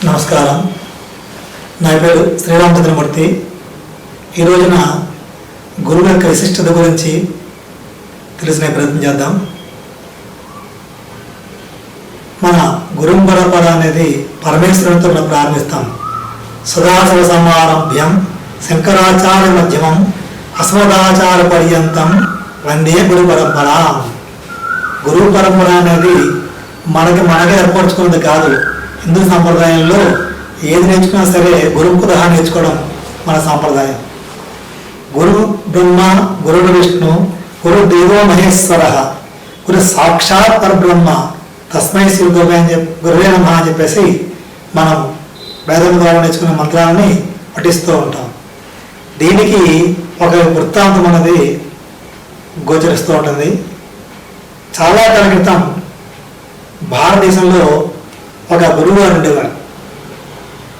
నమస్కారం. నా పేరు శ్రీరామచంద్రమూర్తి. ఈ రోజున గురువు యొక్క విశిష్టత గురించి తెలుసుకునే ప్రయత్నం చేద్దాం. మన గురువు పరంపర అనేది పరమేశ్వరునితో మనం ప్రారంభిస్తాం. సదాశివ సమారంభ్యం శంకరాచార్య మధ్యమం అస్మదాచార్య పర్యంతం వందే గురు పరంపర. గురువు పరంపర అనేది మనకే ఏర్పరచుకున్నది కాదు. హిందూ సాంప్రదాయంలో ఏది నేర్చుకున్నా సరే గురువుకు సహా నేర్చుకోవడం మన సాంప్రదాయం. గురు బ్రహ్మ, గురుడు విష్ణు, గురు దేవో మహేశ్వర, గురు సాక్షాత్ పరబ్రహ్మ, తస్మై శ్రీ గురువే నమః అని చెప్పేసి మనం వేదం ద్వారా నేర్చుకునే మంత్రాలని పఠిస్తూ ఉంటాం. దీనికి ఒక వృత్తాంతం అనేది గోచరిస్తూ ఉంటుంది. చాలా కాల క్రితం భారతదేశంలో ఒక గురువు గారు ఉండేవారు.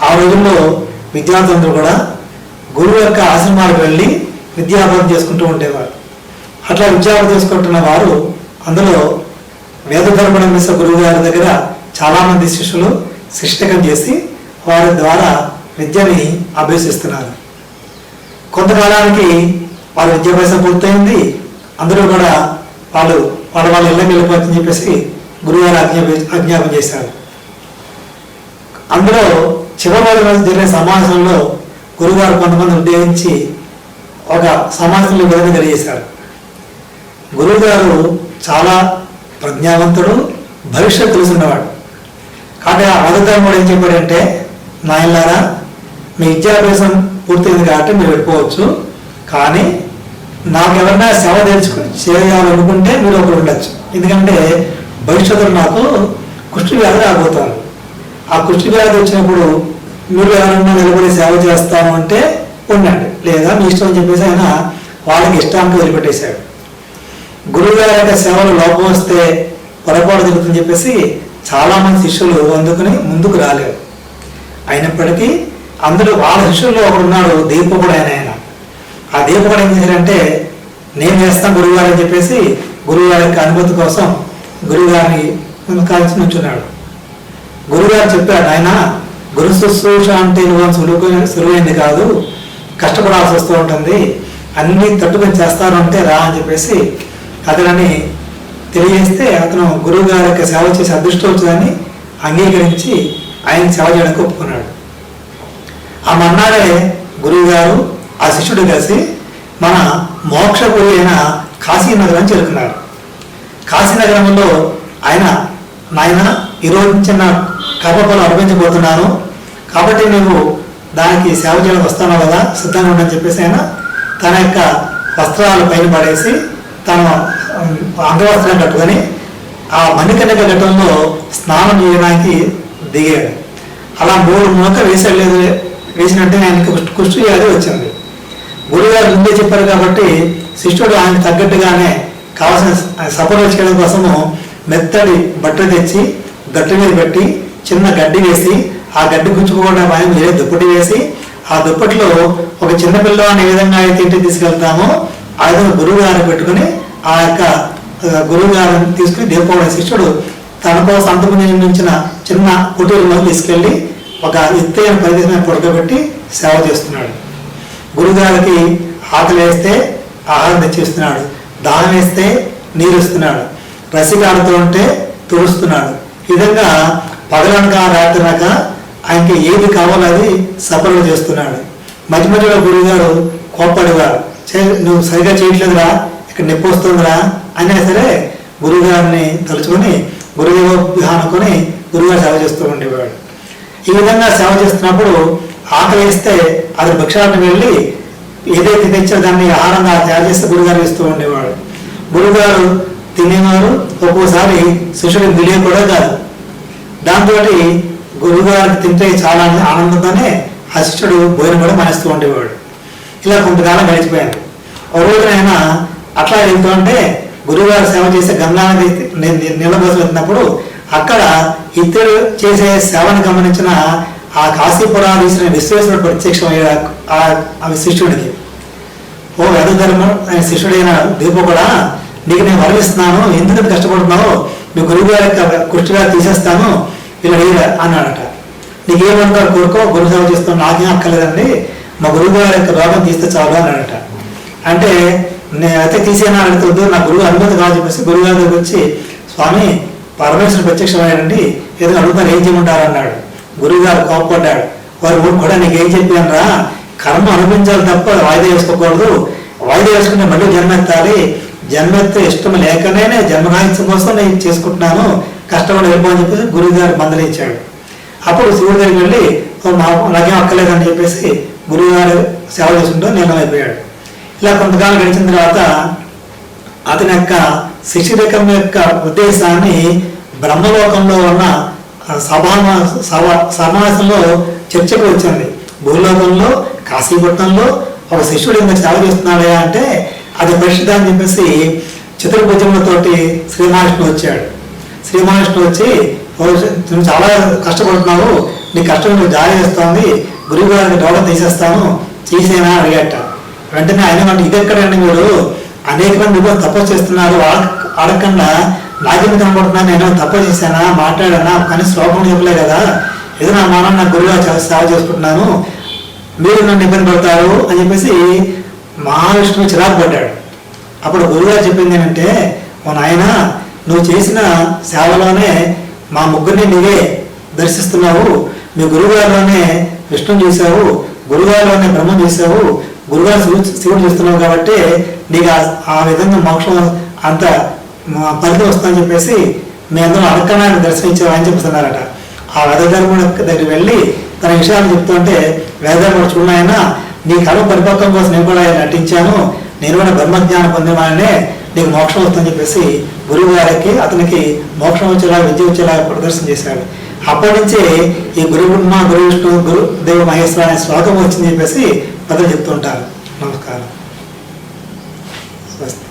ఆ రోజుల్లో విద్యార్థులందరూ కూడా గురువు యొక్క ఆశ్రమాలకు వెళ్ళి విద్యాభ్యాసం చేసుకుంటూ ఉండేవారు. అట్లా విద్యాభ్యాసం చేసుకుంటున్న వారు అందులో వేదధర్మణ మిశ్ర గురువు గారి దగ్గర చాలామంది శిష్యులు శిష్టకం చేసి వారి ద్వారా విద్యని అభ్యసిస్తున్నారు. కొంతకాలానికి వారి విద్యాభ్యాసం పూర్తయింది. అందరూ కూడా వాళ్ళ ఇళ్ళకి వెళ్ళిపోతుందని చెప్పేసి గురువుగారు ఆజ్ఞాపన చేశారు. అందులో చివరి రోజు జరిగిన సమావేశంలో గురువుగారు కొంతమంది ఉద్దేశించి ఒక సమావేశంలో విధంగా తెలియజేశారు. గురువుగారు చాలా ప్రజ్ఞావంతుడు, భవిష్యత్తు తెలుసున్నవాడు. కాబట్టి ఆ మధుధర్ముడు ఏం చెప్పాడంటే, నాయనలారా, మీ విద్యాభ్యాసం పూర్తయింది కాబట్టి మీరు వెళ్ళిపోవచ్చు, కానీ నాకెవరన్నా సేవ చేయాలనుకుంటే మీరు ఒకరు ఉండొచ్చు. ఎందుకంటే భవిష్యత్తులో నాకు కుష్టి వ్యాధి రాబోతాను. ఆ కుష్టి వ్యాధి వచ్చినప్పుడు మీరు ఎవరన్నా నిలబడి సేవ చేస్తాను అంటే ఉండండి, లేదా మీ ఇష్టం అని చెప్పేసి ఆయన వాళ్ళకి ఇష్టానికి వదిలిపెట్టేశాడు. గురువు గారి యొక్క సేవలు లోపం వస్తే పొరపాటు జరుగుతుందని చెప్పేసి చాలామంది శిష్యులు అందుకుని ముందుకు రాలేరు. అయినప్పటికీ అందులో వాళ్ళ శిష్యుల్లో ఒకడు ఉన్నాడు, దీపకుడు ఆయన. ఆ దీపకుడు ఏం చేశారంటే, నేను చేస్తాను గురువు గారు అని చెప్పేసి గురువు గారి యొక్క అనుమతి కోసం గురువుగారిని కాల్చి నుంచున్నాడు. గురువుగారు చెప్పాడు, ఆయన గురు శుశ్రూష అంటే సులువైంది కాదు, కష్టపడాల్సి వస్తూ ఉంటుంది, అన్ని తట్టుకొని చేస్తాను అంటే రా అని చెప్పేసి అతనని తెలియజేస్తే అతను గురువు గారి యొక్క సేవ చేసి అదృష్టం వచ్చేదాన్ని అంగీకరించి ఆయన సేవ చేయడానికి ఒప్పుకున్నాడు. ఆ మన్నాడే గురువు గారు ఆ శిష్యుడు కలిసి మన మోక్షపురి అయిన కాశీనగరం చేరుకున్నారు. కాశీనగరంలో ఆయన, నాయన, ఈరోజు నుంచి నా కర్మఫలం అనుభవించబోతున్నాను, కాబట్టి నువ్వు దానికి సేవ చేయడానికి వస్తాను కదా, సిద్ధంగా ఉండని చెప్పేసి ఆయన తన యొక్క వస్త్రాలు పైన పడేసి తన అంగవస్త్రం కట్టుకొని ఆ మణికర్ణిక ఘట్టంలో స్నానం చేయడానికి దిగాడు. అలా 3 మూలక వేసినట్టే ఆయనకి కుష్టి వ్యాధి వచ్చింది. గురువుగారు ముందే చెప్పారు కాబట్టి శిష్యుడు ఆయనకు తగ్గట్టుగానే కావాల్సిన సపోర్ట్ చేయడం కోసము మెత్తడి బట్టలు తెచ్చి గట్టు మీద పెట్టి చిన్న గడ్డి వేసి ఆ గడ్డి గుచ్చుకోవడం ఆయన వేరే దుప్పటి వేసి ఆ దుప్పటిలో ఒక చిన్న పిల్లవాడిని ఏ విధంగా అయితే ఇంటికి తీసుకెళ్తామో ఆ విధంగా గురువు గారిని పెట్టుకుని ఆ యొక్క గురువు గారిని తీసుకుని దీపం శిష్యుడు తన కోసం అంతకుముందు నిర్మించిన చిన్న కుటీరంలో తీసుకెళ్లి ఒక ఎత్తైన ప్రదేశం పడుకోబెట్టి సేవ చేస్తున్నాడు. గురువుగారికి ఆకలి వేస్తే ఆహారం తెచ్చిస్తున్నాడు, దానం వేస్తే నీరు ఇస్తున్నాడు, రసికాడుతూ ఉంటే తుడుస్తున్నాడు. ఈ విధంగా పగలనక రాత్రినక ఆయనకి ఏది కావాలో అది సఫలం చేస్తున్నాడు. మధ్య మధ్యలో గురువుగారు కోప్పడేవారు, నువ్వు సరిగా చేయట్లేదురా, ఇక్కడ నొప్పి వస్తుందిరా అయినా సరే గురువుగారిని తలుచుకొని గురుదేవ అనుకొని గురువుగారు సేవ చేస్తూ ఉండేవాడు. ఈ విధంగా సేవ చేస్తున్నప్పుడు ఆకలి వేస్తే అది భిక్షాటన వెళ్ళి ఏదైతే తెచ్చో దాన్ని ఆహారంగా తయారు చేస్తే గురుగారు ఇస్తూ ఉండేవాడు. గురుగారు తినేవారు, ఒక్కోసారి శిష్యుడికి తెలియ కూడా కాదు. దాంతో గురువుగారికి తింటే చాలా ఆనందంతోనే ఆ శిష్యుడు భోజనం కూడా మానేస్తూ ఉండేవాడు. ఇలా కొంతకాలం గడిచిపోయాడు. ఒక రోజునైనా అట్లా వెళ్తూ ఉంటే గురువుగారు సేవ చేసే గంగానది నీళ్ళ కోసం వెళ్తున్నప్పుడు అక్కడ ఇతరులు చేసే సేవను గమనించిన ఆ కాశీపురాధీశ్వరుని విశ్వేశ్వరుడు ప్రత్యక్షమయ్యాడు ఆ శిష్యుడికి. ఓ వేదధర్మ శిష్యుడైన దీపకుడా, నీకు నేను వరమిస్తున్నాను, ఎందుకంటే కష్టపడుతున్నావు, మీ గురువు గారి కుష్టి గారు తీసేస్తాను, ఇలా అడిగా అన్నాడట. నీకు ఏమంటారు కోరుకో, గురు సేవ చేస్తాను, నాకేం అక్కర్లేదండి, మా గురువు గారి యొక్క రోగం తీస్తే చాలు అన్నాడట. అంటే నేనైతే తీసేనా అడుగుతుంది, నా గురువు అనుమతి కాదు చెప్పేసి గురువు గారి దగ్గర వచ్చి, స్వామి పరమేశ్వరుడు ప్రత్యక్షమయ్యాడండి, ఏదో అడుగుతాను ఏం చేయమంటారు అన్నాడు. గురువు గారు కోపడ్డాడు. వారు కూడా నీకు ఏం చెప్పానరా, కర్మ అనుభవించాలి తప్ప వాయిదా వేసుకోకూడదు, వాయిదా వేసుకుంటే మళ్ళీ జన్మెత్తాలి, జన్మెత్తే ఇష్టం లేకనే జన్మరాహిత్యం కోసం నేను చేసుకుంటున్నాను, కష్టపడి వెళ్ళిపోని చెప్పేసి గురువు గారు మందలించాడు. అప్పుడు శివుడి దగ్గరికి వెళ్ళి నాకేం అక్కర్లేదని చెప్పేసి గురువు గారు సేవ చేసుకుంటూ నిర్ణయమైపోయాడు. ఇలా కొంతకాలం గడిచిన తర్వాత అతని యొక్క శిష్యరకం యొక్క ఉద్దేశాన్ని బ్రహ్మలోకంలో ఉన్న సమావేశంలో చర్చకు వచ్చింది. భూలోకంలో కాశీపట్నంలో ఒక శిష్యుడు ఇంకా సేవ చేస్తున్నాడే అంటే అది పరిశుద్ధ అని చెప్పేసి చతుర్భుజములతోటి శ్రీమహావిష్ణువు వచ్చాడు. శ్రీమహావిష్ణువు వచ్చి నువ్వు చాలా కష్టపడుతున్నావు, నీ కష్టం నువ్వు జారీ చేస్తోంది, గురువు గారికి డోలం తీసేస్తాను, చేసేనా అడిగట. వెంటనే ఆయన అంటే ఇది ఎక్కడండి, మీరు అనేక మంది తపస్సు చేస్తున్నారు, అడగకుండా నాకేమి కనబడుతున్నా, నేను తపస్సు చేశానా, మాట్లాడానా, కానీ శ్లోకం చెప్పలే కదా, ఏదో నా మానం నా గురువుగా సేవ చేసుకుంటున్నాను, మీరు నన్ను ఇబ్బంది పడతారు అని చెప్పేసి మహావిష్ణువు చిరాకు పడ్డాడు. అప్పుడు గురువుగారు చెప్పింది ఏంటంటే, ఓ నాయన నువ్వు చేసిన సేవలోనే మా ముగ్గురిని నీవే దర్శిస్తున్నావు, మీ గురువుగారిలోనే విష్ణుని చూసావు, గురువుగారిలోనే బ్రహ్మం చూసావు, గురుగారు శివుడు చూస్తున్నావు కాబట్టి నీకు ఆ విధంగా మోక్షం అంత ఫలితం వస్తుందని చెప్పేసి మీ అందరూ అడగకుండా దర్శించావు అని చెప్తున్నారట. ఆ వేదధర్ముడి దగ్గర వెళ్ళి తన విషయాలు చెప్తుంటే వేదధర్ముడు చూడాయన నీ కర్మ పరిపక్వం కోసం నేను కూడా నటించాను, నేను కూడా బ్రహ్మజ్ఞానం పొందినవాడినే, నీకు మోక్షం వస్తుందని చెప్పేసి గురువు గారికి అతనికి మోక్షం వచ్చేలా విద్య వచ్చేలా ప్రదర్శన చేశాడు. అప్పటి నుంచే ఈ గురు బ్రహ్మ గురు విష్ణు గురు దేవ మహేశ్వర అనే శ్లోకం వచ్చిందని చెప్పేసి పెద్దలు చెప్తుంటారు. నమస్కారం. స్వస్తి.